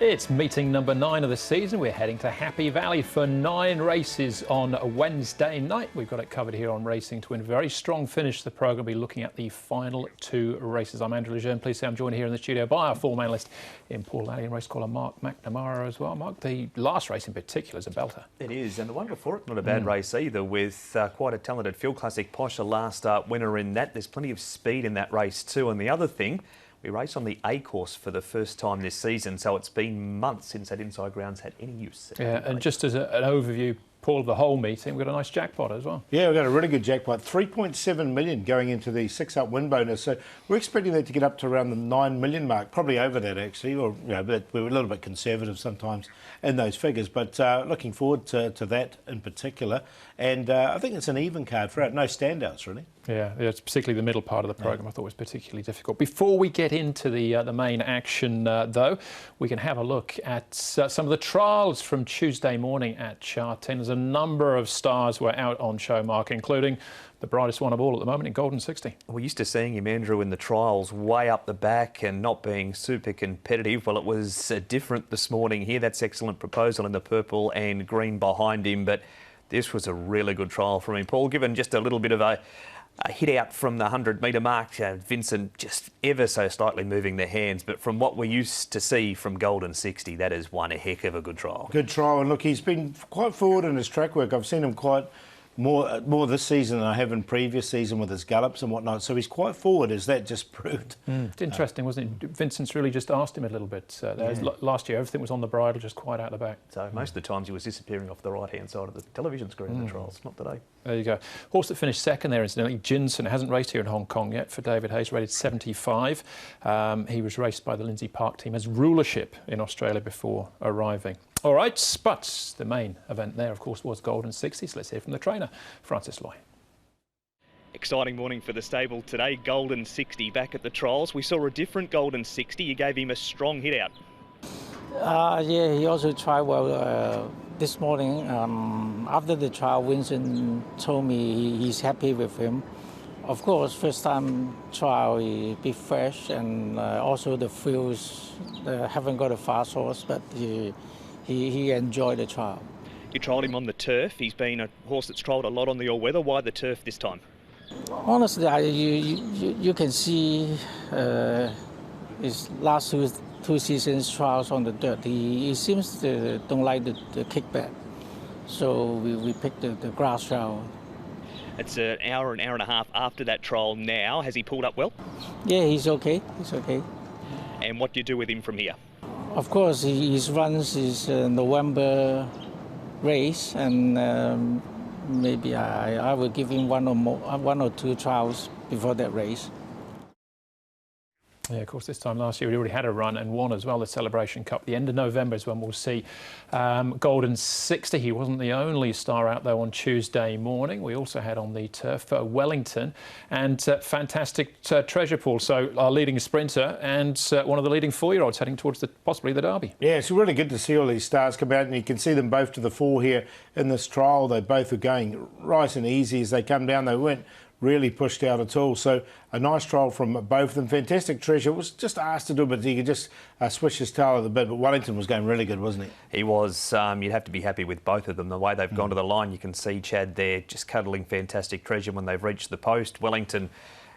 It's meeting number 9 of the season. We're heading to Happy Valley for 9 races on a Wednesday night. We've got it covered here on Racing to Win. Very strong finish to the programme. We'll be looking at the final 2 races. I'm Andrew Lejeune. Please say I'm joined here in the studio by our form analyst in Paul Lally and race caller Mark McNamara as well. Mark, the last race in particular is a belter. It is, and the one before it, not a bad race either, with quite a talented field classic. Posh, a last start winner in that. There's plenty of speed in that race too. And the other thing, we race on the A course for the first time this season, so it's been months since that inside ground's had any use. Yeah, and just as an overview, Paul, of the whole meeting, we've got a nice jackpot as well. Yeah, we've got a really good jackpot, 3.7 million going into the 6-up win bonus. So we're expecting that to get up to around the 9 million mark, probably over that actually, or but we're a little bit conservative sometimes in those figures. But looking forward to that in particular, and I think it's an even card throughout. No standouts really. Yeah, it's particularly the middle part of the programme I thought was particularly difficult. Before we get into the main action, though, we can have a look at some of the trials from Tuesday morning at Charting. There's a number of stars were out on show, Mark, including the brightest one of all at the moment in Golden 60. We're used to seeing him, Andrew, in the trials way up the back and not being super competitive. Well, it was different this morning here. That's Excellent Proposal in the purple and green behind him, but this was a really good trial from him. Paul, given just a little bit of a hit out from the 100-metre mark, Vincent just ever so slightly moving their hands. But from what we used to see from Golden 60, that is one heck of a good trial. Good trial, and look, he's been quite forward in his track work. I've seen him quite more this season than I have in previous season with his gallops and whatnot. So he's quite forward, as that just proved. It's interesting, wasn't it? Vincent's really just asked him a little bit. Last year, everything was on the bridle, just quite out the back. So most of the times he was disappearing off the right-hand side of the television screen in the trials. Not today. There you go. Horse that finished second there, incidentally, Jinson, hasn't raced here in Hong Kong yet for David Hayes, rated 75. He was raced by the Lindsay Park team as rulership in Australia before arriving. All right, but the main event there, of course, was Golden 60. So let's hear from the trainer, Francis Loy. Exciting morning for the stable today. Golden 60 back at the trials. We saw a different Golden 60. You gave him a strong hit out. Yeah, he also tried well this morning. After the trial, Vincent told me he's happy with him. Of course, first time trial, he be fresh, and also the fields haven't got a fast horse, but he enjoyed the trial. You trialled him on the turf. He's been a horse that's trialled a lot on the all-weather. Why the turf this time? Honestly, you can see his last two seasons trials on the dirt. He seems to don't like the kickback, so we picked the grass trial. It's an hour and a half after that trial now. Has he pulled up well? Yeah, he's okay. He's okay. And what do you do with him from here? Of course, he runs his November race, and maybe I will give him one or two trials before that race. Yeah, of course, this time last year he already had a run and won as well, the Celebration Cup. The end of November is when we'll see Golden 60. He wasn't the only star out there on Tuesday morning. We also had on the turf Wellington and fantastic Treasure Pool. So our leading sprinter and one of the leading 4-year-olds heading towards possibly the Derby. Yeah, it's really good to see all these stars come out, and you can see them both to the fore here in this trial. They both are going nice and easy as they come down. They weren't really pushed out at all. So a nice trial from both of them. Fantastic Treasure was just asked to do, but he could just swish his tail at the bit. But Wellington was going really good, wasn't he? He was. You'd have to be happy with both of them. The way they've gone to the line, you can see Chad there just cuddling Fantastic Treasure when they've reached the post. Wellington,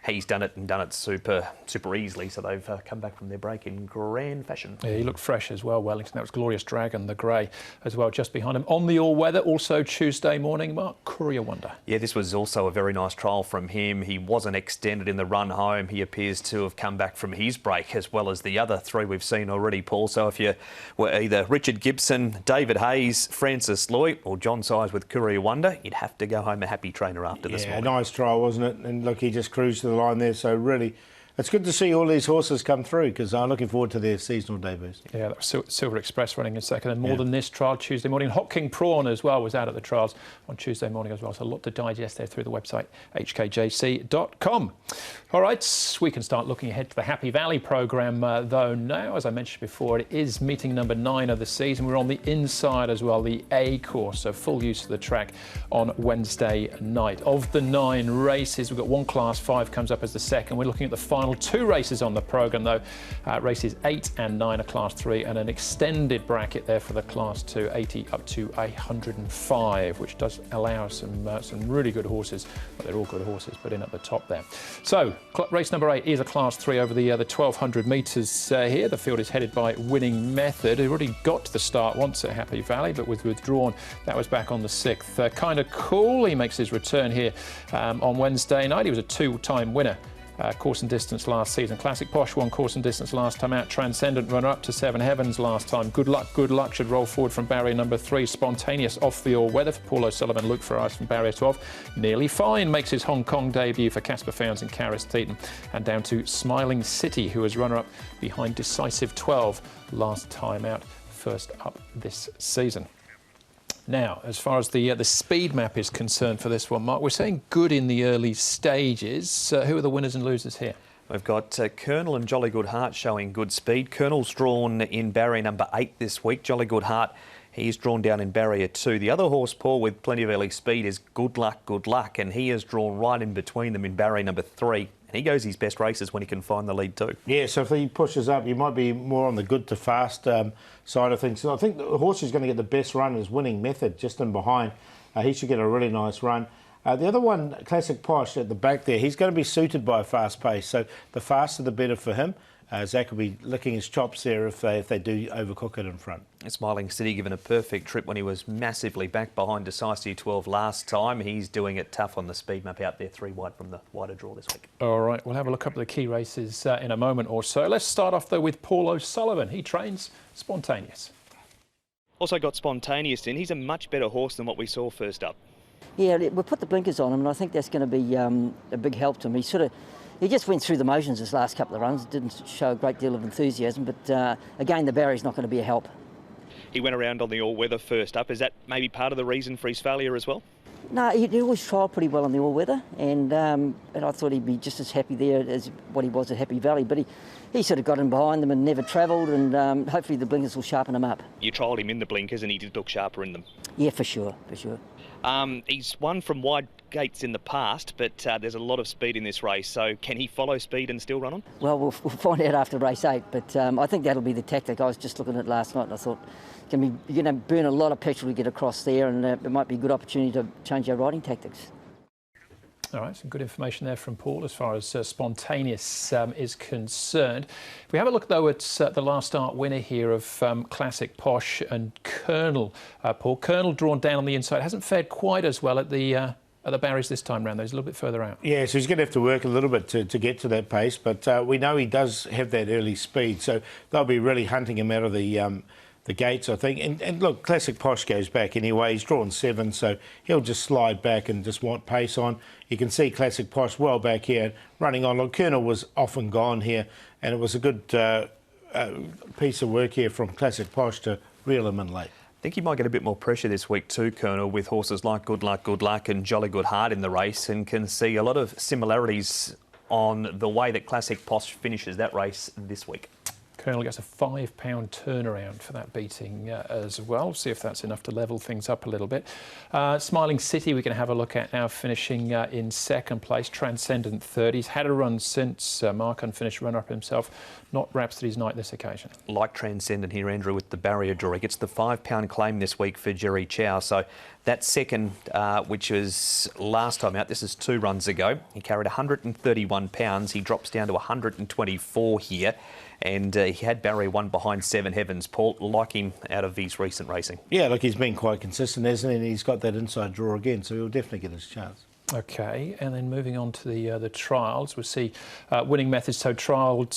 he's done it super easily, so they've come back from their break in grand fashion. Yeah, he looked fresh as well, Wellington. That was Glorious Dragon, the grey, as well, just behind him. On the all-weather, also Tuesday morning, Mark, Courier Wonder. Yeah, this was also a very nice trial from him. He wasn't extended in the run home. He appears to have come back from his break, as well as the other 3 we've seen already, Paul. So if you were either Richard Gibson, David Hayes, Francis Loy, or John Size with Courier Wonder, you'd have to go home a happy trainer after this morning. Yeah, nice trial, wasn't it? And look, he just cruised to the line there, so really it's good to see all these horses come through, because I'm looking forward to their seasonal debuts. Yeah, that was Silver Express running in second, and more than this trial Tuesday morning. Hot King Prawn as well was out at the trials on Tuesday morning as well, so a lot to digest there through the website hkjc.com. All right, we can start looking ahead to the Happy Valley programme though now. As I mentioned before, it is meeting number 9 of the season. We're on the inside as well, the A course, so full use of the track on Wednesday night. Of the 9 races, we've got one Class 5 comes up as the second. We're looking at the final final two races on the programme though. Races 8 and 9 are Class 3 and an extended bracket there for the Class 2, 80 up to 105, which does allow some really good horses. Well, they're all good horses, but in at the top there. So race number 8 is a Class 3 over the 1200 metres here. The field is headed by Winning Method, who already got to the start once at Happy Valley, but was withdrawn. That was back on the 6th. Kind of Cool, he makes his return here on Wednesday night. He was a two-time winner. Course and distance last season. Classic Posh won course and distance last time out. Transcendent runner up to Seven Heavens last time. Good Luck should roll forward from barrier number 3. Spontaneous off the all-weather for Paul O'Sullivan. Luke Ferraris from barrier 12. Nearly Fine makes his Hong Kong debut for Casper Founds and Karis Theaton. And down to Smiling City, who was runner-up behind Decisive 12 last time out. First up this season. Now, as far as the speed map is concerned for this one, Mark, we're saying good in the early stages. Who are the winners and losers here? We've got Colonel and Jolly Good Heart showing good speed. Colonel's drawn in barrier number 8 this week. Jolly Good Heart, he's drawn down in barrier 2. The other horse, Paul, with plenty of early speed is Good Luck, and he is drawn right in between them in barrier number 3. And he goes his best races when he can find the lead too. Yeah, so if he pushes up, he might be more on the good to fast side of things. So I think the horse who's going to get the best run is Winning Method, just in behind. He should get a really nice run. The other one, Classic Posh at the back there, he's going to be suited by a fast pace. So the faster the better for him. Zach will be licking his chops there if they do overcook it in front. Smiling City given a perfect trip when he was massively back behind Decisive 12 last time. He's doing it tough on the speed map out there, 3 wide from the wider draw this week. All right, we'll have a look up at the key races in a moment or so. Let's start off though with Paul O'Sullivan. He trains Spontaneous. Also got Spontaneous in. He's a much better horse than what we saw first up. Yeah, we put the blinkers on him, and I think that's going to be a big help to him. He just went through the motions his last couple of runs. Didn't show a great deal of enthusiasm, but again, the barrier's not going to be a help. He went around on the all-weather first up. Is that maybe part of the reason for his failure as well? No, he always trialled pretty well on the all-weather, and I thought he'd be just as happy there as what he was at Happy Valley. But he sort of got in behind them and never travelled, and hopefully the blinkers will sharpen him up. You trialled him in the blinkers, and he did look sharper in them. Yeah, for sure. He's won from wide gates in the past, but there's a lot of speed in this race, so can he follow speed and still run on? Well, we'll find out after race 8, but I think that'll be the tactic. I was just looking at it last night and I thought you're going to burn a lot of petrol to get across there, and it might be a good opportunity to change our riding tactics. All right, some good information there from Paul as far as Spontaneous is concerned. If we have a look, though, at the last start winner here of Classic Posh and Colonel, Paul. Colonel drawn down on the inside, hasn't fared quite as well at the barriers this time round, though. He's a little bit further out. Yeah, so he's going to have to work a little bit to get to that pace, but we know he does have that early speed, so they'll be really hunting him out of the gates, I think. And look, Classic Posh goes back anyway. He's drawn 7, so he'll just slide back and just want pace on. You can see Classic Posh well back here, running on. Look, Colonel was off and gone here, and it was a good piece of work here from Classic Posh to reel him in late. I think he might get a bit more pressure this week too, Colonel, with horses like Good Luck and Jolly Good Heart in the race, and can see a lot of similarities on the way that Classic Posh finishes that race this week. Colonel gets a £5 turnaround for that beating as well. See if that's enough to level things up a little bit. Smiling City we can have a look at now, finishing in second place. Transcendent third. He's had a run since Mark, unfinished runner-up himself. Not Rhapsody's night this occasion. Like Transcendent here, Andrew, with the barrier draw. He gets the £5 claim this week for Jerry Chow. So that second, which was last time out, this is 2 runs ago. He carried £131. He drops down to 124 here. And he had barrier 1 behind Seven Heavens. Paul, like him out of his recent racing. Yeah, look, he's been quite consistent, hasn't he? And he's got that inside draw again, so he'll definitely get his chance. Okay, and then moving on to the trials, we'll see Winning Method. So trialled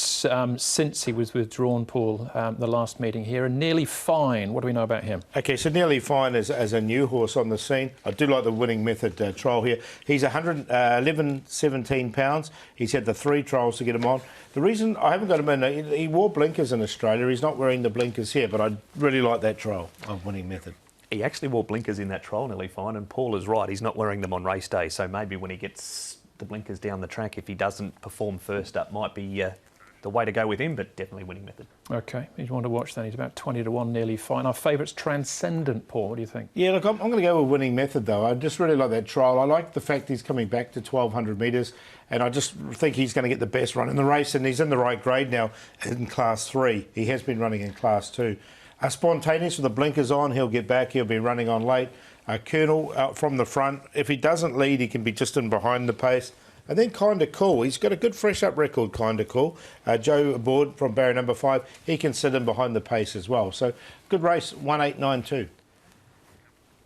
since he was withdrawn, Paul, the last meeting here, and Nearly Fine. What do we know about him? Okay, so Nearly Fine as a new horse on the scene. I do like the Winning Method trial here. He's 17 pounds. He's had the 3 trials to get him on. The reason I haven't got him in, he wore blinkers in Australia. He's not wearing the blinkers here, but I really like that trial of Winning Method. He actually wore blinkers in that trial, Nearly Fine, and Paul is right. He's not wearing them on race day, so maybe when he gets the blinkers down the track, if he doesn't perform first up, might be the way to go with him, but definitely winning method. OK, he's one to watch then. He's about 20 to 1, nearly fine. Our favourite's Transcendent, Paul. What do you think? Yeah, look, I'm going to go with winning method, though. I just really like that trial. I like the fact he's coming back to 1,200 metres, and I just think he's going to get the best run in the race, and he's in the right grade now in Class 3. He has been running in Class 2. Spontaneous with the blinkers on, he'll get back. He'll be running on late. Colonel out from the front. If he doesn't lead, he can be just in behind the pace. And then Kinda Cool. He's got a good fresh up record, Kinda Cool. Joe aboard from barrier number 5. He can sit in behind the pace as well. So good race, 1,892.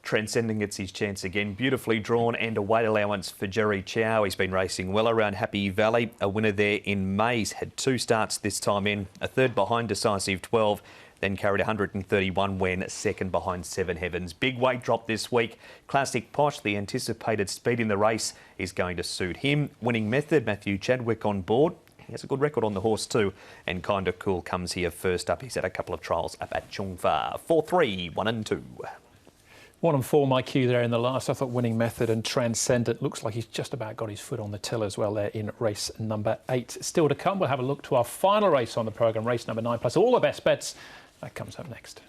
Transcending gets his chance again. Beautifully drawn and a weight allowance for Jerry Chow. He's been racing well around Happy Valley. A winner there in May. He's had 2 starts this time in. A third behind Decisive 12. Then carried 131 when second behind Seven Heavens. Big weight drop this week. Classic Posh, the anticipated speed in the race, is going to suit him. Winning method, Matthew Chadwick on board. He has a good record on the horse too. And Kinda Cool comes here first up. He's had a couple of trials up at Chungfa. 4-3, 1 and 2. 1 and 4, my cue there in the last. I thought Winning Method and Transcendent looks like he's just about got his foot on the till as well there in race number 8. Still to come, we'll have a look to our final race on the programme, race number 9, plus all the best bets. That comes up next.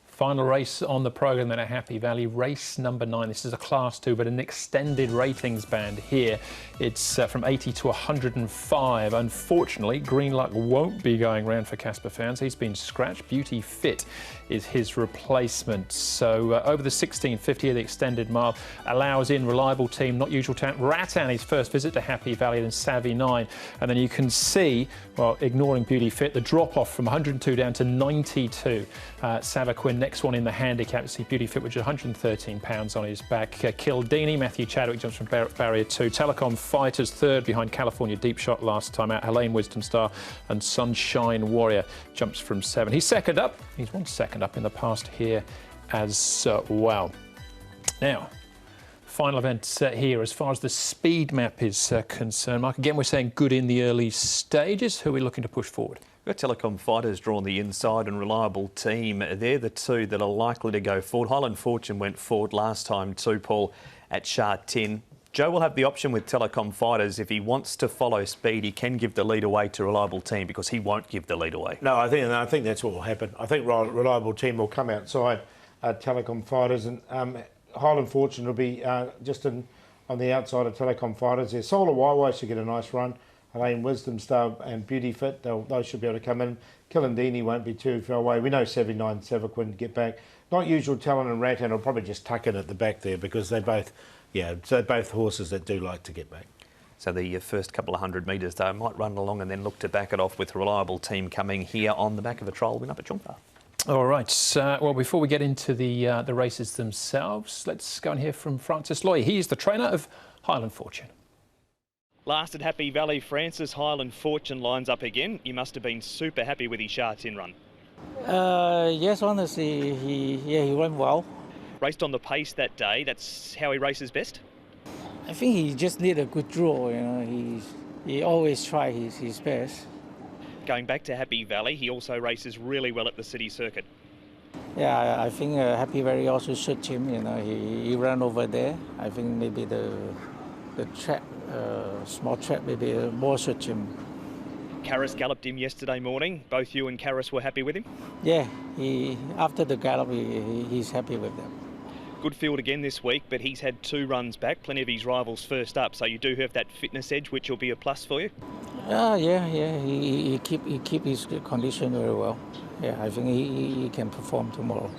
Final race on the programme then at Happy Valley, race number 9. This is a Class 2, but an extended ratings band here. It's from 80 to 105. Unfortunately, Green Luck won't be going round for Casper fans. He's been scratched. Beauty Fit is his replacement. So over the 1650, the extended mile allows in Reliable Team, Not Usual Talent, Rattan, his first visit to Happy Valley, then Savvy 9. And then you can see, well, ignoring Beauty Fit, the drop-off from 102 down to 92. Savaquin, next one in the handicap. You see Beauty Fit, which is £113 on his back. Kildini, Matthew Chadwick jumps from barrier 2. Telecom Fighters third behind California Deep Shot last time out. Helene Wisdom Star and Sunshine Warrior jumps from 7. He's second up. He's won second up in the past here as well. Now, final event here as far as the speed map is concerned. Mark, again, we're saying good in the early stages. Who are we looking to push forward? We've got Telecom Fighters drawn the inside and Reliable Team. They're the 2 that are likely to go forward. Highland Fortune went forward last time too, Paul, at Sha Tin. Joe will have the option with Telecom Fighters. If he wants to follow speed, he can give the lead away to Reliable Team because he won't give the lead away. No, I think that's what will happen. I think Reliable Team will come outside Telecom Fighters, and Highland Fortune will be just on the outside of Telecom Fighters. There, Solar Waiwai should get a nice run. Helene Wisdom Star and Beauty Fit, those should be able to come in. Killandini won't be too far away. We know 79 Savaquin get back. Not Usual Talent and Rattan will probably just tuck in at the back there because they're both horses that do like to get back. So the first couple of 100 metres, though, might run along and then look to back it off with Reliable Team coming here on the back of a trial win up at Chungpa. All right. Well, before we get into the races themselves, let's go and hear from Francis Loy. He's the trainer of Highland Fortune. Last at Happy Valley, Francis, Highland Fortune lines up again. You must have been super happy with his Sha Tin run. Yes, honestly, he went well. Raced on the pace that day. That's how he races best? I think he just need a good draw. You know, he always try his best. Going back to Happy Valley, he also races really well at the city circuit. Yeah, I think Happy Valley also suit him. You know, he ran over there. I think maybe the trap, small trap, maybe more suit him. Karras galloped him yesterday morning. Both you and Karras were happy with him? Yeah, after the gallop, he's happy with them. Good field again this week, but he's had 2 runs back, plenty of his rivals first up, so you do have that fitness edge, which will be a plus for you? Yeah, he keep his condition very well. Yeah, I think he can perform tomorrow.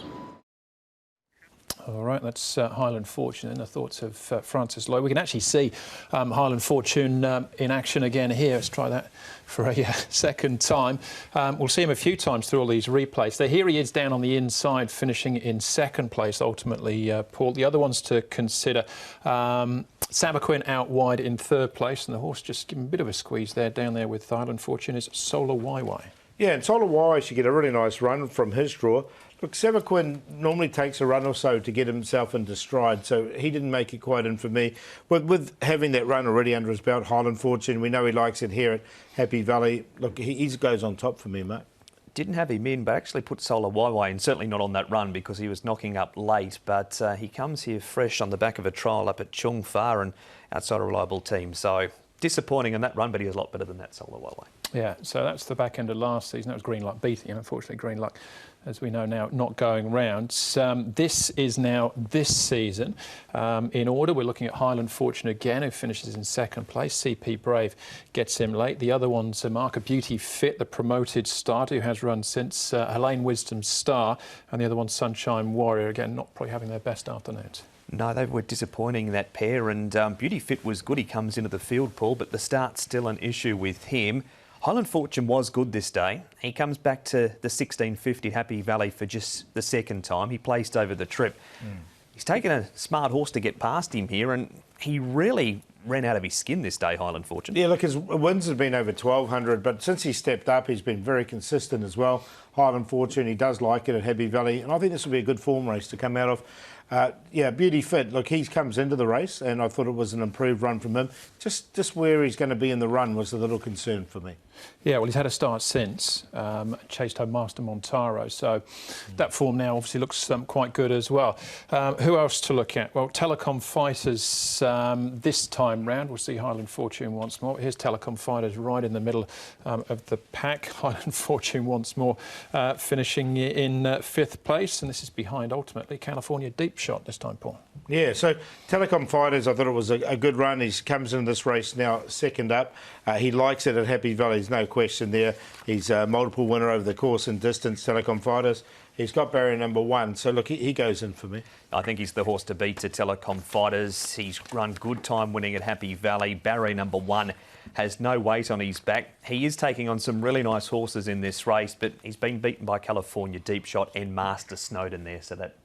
All right, that's Highland Fortune and the thoughts of Francis Loy. We can actually see Highland Fortune in action again here. Let's try that for a second time. We'll see him a few times through all these replays. So here he is down on the inside, finishing in second place, ultimately, Paul. The other ones to consider, Savaquin out wide in third place, and the horse just giving a bit of a squeeze there, down there with Highland Fortune, is Solar Waiwai. Yeah, and Solar Waiwai should get a really nice run from his draw. Look, Savaquin normally takes a run or so to get himself into stride, so he didn't make it quite in for me. But with having that run already under his belt, Highland Fortune, we know he likes it here at Happy Valley. Look, he goes on top for me, mate. didn't have him in, but actually put Solar Waiwai in, certainly not on that run because he was knocking up late. But he comes here fresh on the back of a trial up at Chung Fa and outside a reliable team. So disappointing in that run, but he was a lot better than that Solar Waiwai. Yeah, so that's the back end of last season. That was Green Luck beating him. Unfortunately, Green Luck, as we know now, not going round. This is now this season. In order, we're looking at Highland Fortune again, who finishes in second place. CP Brave gets him late. The other one's Marker Beauty Fit, the promoted starter who has run since Helene Wisdom Star. And the other one's Sunshine Warrior, again, not probably having their best afternoons. No, they were disappointing, that pair, and Beauty Fit was good. He comes into the field, Paul, but the start's still an issue with him. Highland Fortune was good this day. He comes back to the 1650 Happy Valley for just the second time. He placed over the trip. He's taken a smart horse to get past him here, and he really ran out of his skin this day, Highland Fortune. Yeah, look, his wins have been over 1,200, but since he stepped up, he's been very consistent as well. Highland Fortune, he does like it at Happy Valley, and I think this will be a good form race to come out of. Yeah, Beauty Fit, look, he comes into the race, and I thought it was an improved run from him. Just where he's going to be in the run was a little concern for me. Yeah, well, he's had a start since, chased home Master Montaro, so that form now obviously looks quite good as well. Who else to look at? Well, Telecom Fighters this time round. We'll see Highland Fortune once more. Here's Telecom Fighters right in the middle of the pack. Highland Fortune once more finishing in fifth place, and this is behind, ultimately, California Deep Shot this time, Paul. Yeah, so Telecom Fighters, I thought it was a good run. He comes into this race now second up. He likes it at Happy Valley, there's no question there. He's a multiple winner over the course and distance, Telecom Fighters. He's got barrier number one, so look, he goes in for me. I think he's the horse to beat to Telecom Fighters. He's run good time winning at Happy Valley. Barrier number one has no weight on his back. He is taking on some really nice horses in this race, but he's been beaten by California Deep Shot and Master Snowden there, so that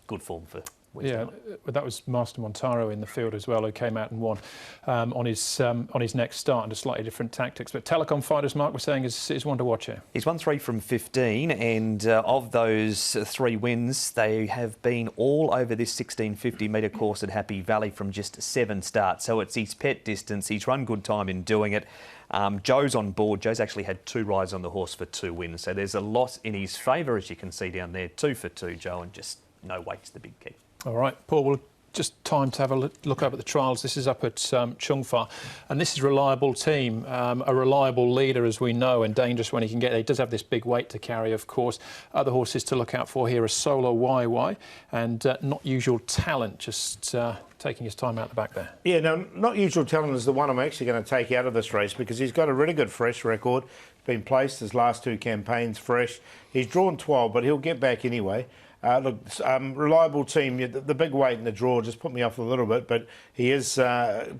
good form for Wednesday night. But that was Master Montaro in the field as well, who came out and won on his next start under slightly different tactics. But Telecom Fighters, Mark was saying, is one to watch here. He's won 3 from 15, and of those 3 wins, they have been all over this 1650 metre course at Happy Valley from just 7 starts. So it's his pet distance. He's run good time in doing it. Joe's on board. Joe's actually had 2 rides on the horse for 2 wins. So there's a lot in his favour, as you can see down there. 2 for 2, Joe, and just no weight's the big key. All right, Paul, well, just time to have a look up at the trials. This is up at Chung Fa, and this is Reliable Team, a reliable leader, as we know, and dangerous when he can get there. He does have this big weight to carry, of course. Other horses to look out for here are Solar Waiwai and Not Usual Talent, just taking his time out the back there. Yeah, no, Not Usual Talent is the one I'm actually going to take out of this race because he's got a really good fresh record. Been placed his last 2 campaigns fresh. He's drawn 12, but he'll get back anyway. Look, Reliable Team, the big weight in the draw just put me off a little bit, but he is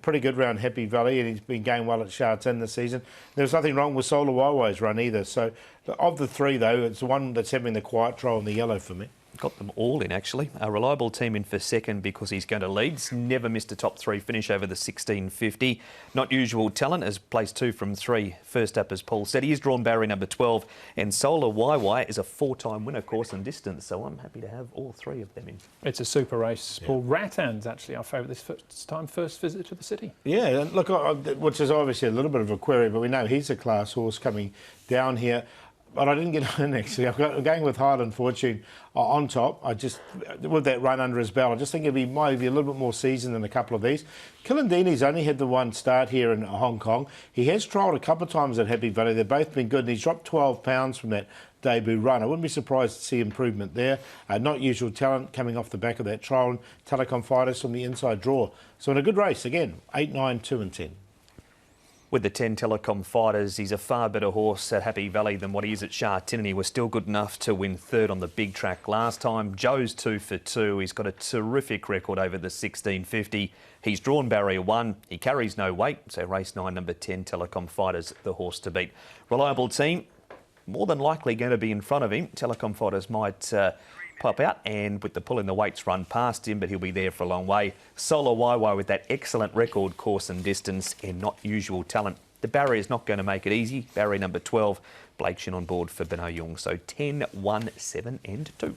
pretty good round Happy Valley, and he's been going well at Sha Tin this season. There's nothing wrong with Solar Waiwai's run either. So of the 3, though, it's the one that's having the quiet trial in the yellow for me. Got them all in, actually. A Reliable Team in for second because he's going to lead. He's never missed a top 3 finish over the 1650. Not Usual Talent has placed 2 from 3. First up, as Paul said, he is drawn barrier number 12. And Solar Waiwai is a 4-time winner, course and distance. So I'm happy to have all 3 of them in. It's a super race, Paul. Ratan's actually our favourite this first visit to the city. Yeah, and look, which is obviously a little bit of a query, but we know he's a class horse coming down here. But I didn't get in, actually. I'm going with Highland Fortune on top. With that run under his belt, I just think he might be a little bit more seasoned than a couple of these. Kilindini's only had the 1 start here in Hong Kong. He has trialled a couple of times at Happy Valley. They've both been good, and he's dropped 12 pounds from that debut run. I wouldn't be surprised to see improvement there. Not Usual Talent coming off the back of that trial, and Telecom Fighters from the inside draw. So in a good race, again, 8, 9, 2 and 10. With the 10 Telecom Fighters, he's a far better horse at Happy Valley than what he is at Sha Tin, and he was still good enough to win 3rd on the big track last time. Joe's 2 for 2. He's got a terrific record over the 1650. He's drawn barrier 1. He carries no weight, so race 9, number 10, Telecom Fighters, the horse to beat. Reliable Team, more than likely going to be in front of him. Telecom Fighters might pop out and with the pull in the weights run past him, but he'll be there for a long way. Solar Waiwai with that excellent record, course and distance, and Not Usual Talent. The barrier is not going to make it easy. Barrier number 12, Blake Shin on board for Beno Jung. So 10, 1, 7 and 2.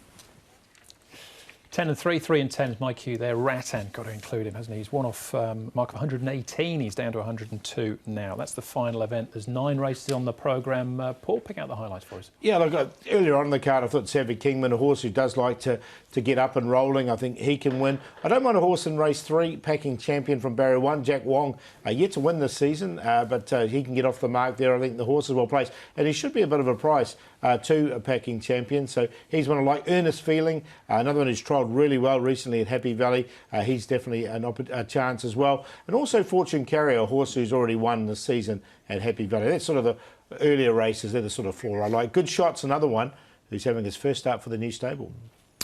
10 and 3, 3 and 10 is my cue there. Rattan, got to include him, hasn't he? He's one off mark of 118. He's down to 102 now. That's the final event. There's 9 races on the programme. Paul, pick out the highlights for us. Yeah, look, earlier on in the card, I thought Savvy Kingman, a horse who does like to get up and rolling. I think he can win. I don't mind a horse in race 3, Packing Champion from Barrier 1, Jack Wong, yet to win this season, but he can get off the mark there. I think the horse is well placed, and he should be a bit of a price to a Packing Champion. So he's one I like. Earnest Feeling, another one who's trialled really well recently at Happy Valley. He's definitely a chance as well. And also Fortune Carrier, a horse who's already won this season at Happy Valley. That's sort of the earlier races. They're the sort of 4 I like. Good Shot's another one who's having his first start for the new stable.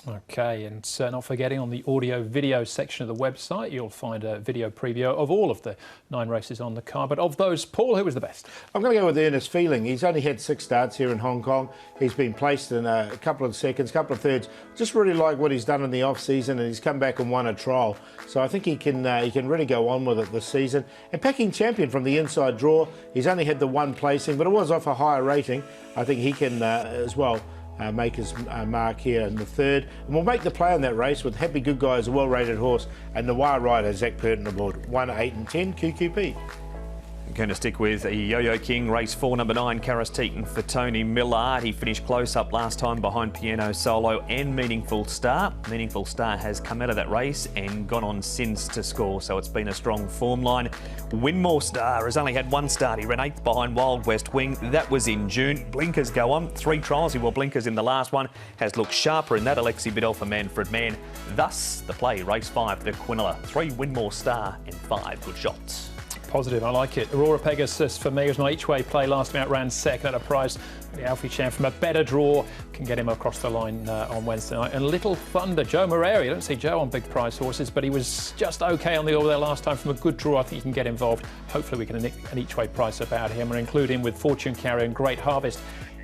OK, and not forgetting on the audio-video section of the website, you'll find a video preview of all of the 9 races on the card. But of those, Paul, who was the best? I'm going to go with Earnest Feeling. He's only had 6 starts here in Hong Kong. He's been placed in a couple of seconds, couple of thirds. Just really like what he's done in the off-season, and he's come back and won a trial. So I think he can really go on with it this season. And Packing Champion from the inside draw. He's only had the 1 placing, but it was off a higher rating. I think he can as well make his mark here in the 3rd. And we'll make the play on that race with Happy Good Guy as a well-rated horse and the wire rider, Zach Purton aboard. 1, 8 and 10, QQP. Going to stick with Yo-Yo King, race 4, number 9, Karis Teton for Tony Millard. He finished close up last time behind Piano Solo and Meaningful Star. Meaningful Star has come out of that race and gone on since to score, so it's been a strong form line. Winmore Star has only had 1 start. He ran 8th behind Wild West Wing. That was in June. Blinkers go on. 3 trials. He wore blinkers in the last one. Has looked sharper in that. Alexi Biddell for Manfred Mann. Thus, the play, race 5, the Quinella. 3 Winmore Star and 5 Good Shots. Positive, I like it. Aurora Pegasus for me was my each-way play last time out, ran second at a price. The Alfie Chan from a better draw can get him across the line on Wednesday night. And Little Thunder, Joe Moreri. I don't see Joe on big price horses, but he was just okay on the order there last time from a good draw. I think he can get involved. Hopefully we can nick an each-way price about him and include him with Fortune Carrier and Great Harvest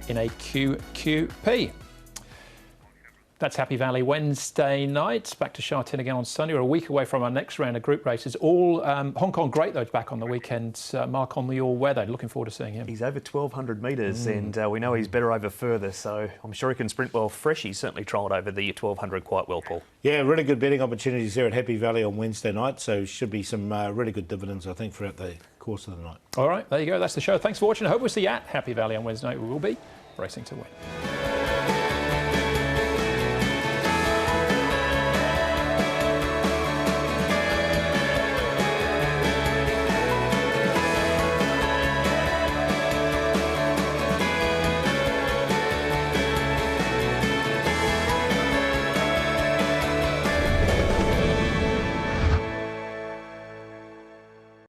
in a QQP. That's Happy Valley Wednesday night. Back to Sha Tin again on Sunday. We're a week away from our next round of group races. All Hong Kong Great, though, back on the weekend. Mark on the all-weather. Looking forward to seeing him. He's over 1,200 metres and we know he's better over further, so I'm sure he can sprint well. Freshy certainly trialled over the 1,200 quite well, Paul. Yeah, really good betting opportunities there at Happy Valley on Wednesday night, so should be some really good dividends, I think, throughout the course of the night. All right, there you go. That's the show. Thanks for watching. I hope we'll see you at Happy Valley on Wednesday night. We will be racing to win.